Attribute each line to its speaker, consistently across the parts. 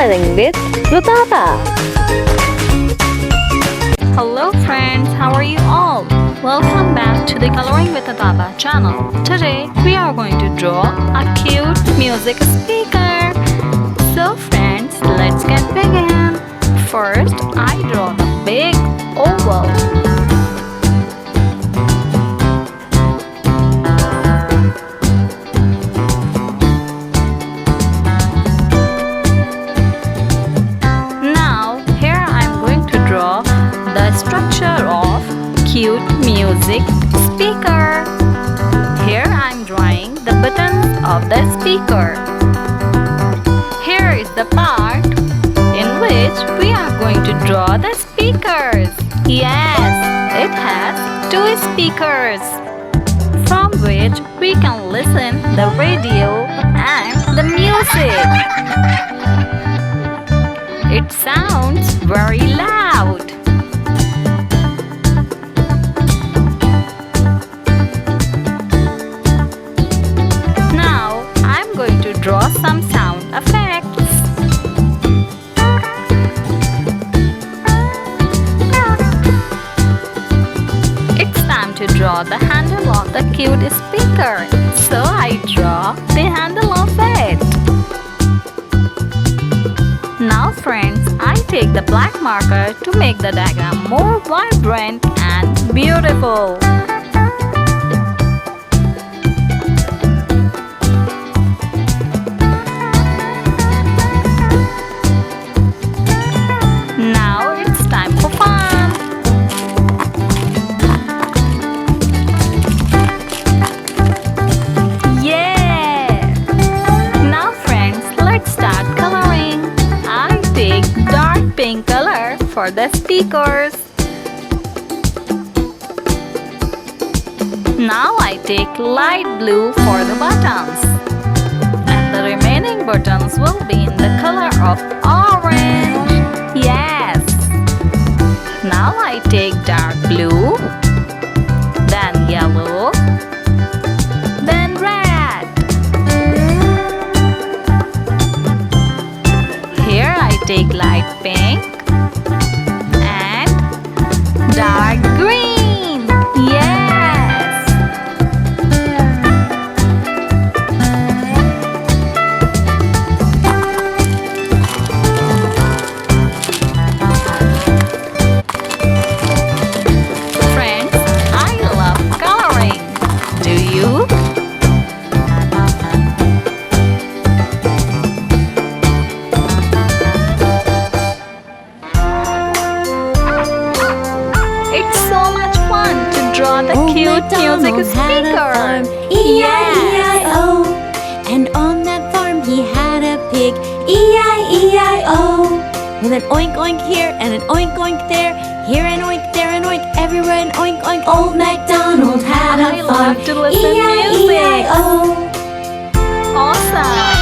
Speaker 1: Coloring with Baba.
Speaker 2: Hello friends, how are you all? Welcome back to the Coloring with Baba channel. Today we are going to draw a cute music speaker. So friends, let's get begin. First, I draw the big oval. The structure of cute music speaker. Here I'm drawing the buttons of the speaker. Here is the part in which we are going to draw the speakers. Yes, it has two speakers from which we can listen the radio and the music. It sounds very loud. Draw some sound effects. It's time to draw the handle of the cute speaker. So I draw the handle of it. Now friends, I take the black marker to make the diagram more vibrant and beautiful. Pink color for the speakers. Now I take light blue for the buttons, and the remaining buttons will be in the color of orange. Yes. Now I take dark blue, then yellow, then red. Here I take light pink and dark green. Yes. Friends, I love coloring. Do you? Draw the cute music speaker.
Speaker 3: E-I-E-I-O. And on that farm he had a pig. E-I-E-I-O. With an oink oink here and an oink oink there. Here an oink, there an oink, everywhere an oink oink. Old MacDonald had a farm.
Speaker 2: I love to listen
Speaker 3: E-I-E-I-O.
Speaker 2: Awesome.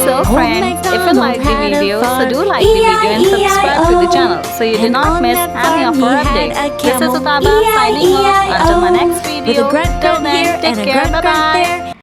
Speaker 2: So friends, if you like the video, so do like the video and subscribe to the channel so you do not miss any of our updates. This is Baba signing off until my next video. Till then, take care, bye bye.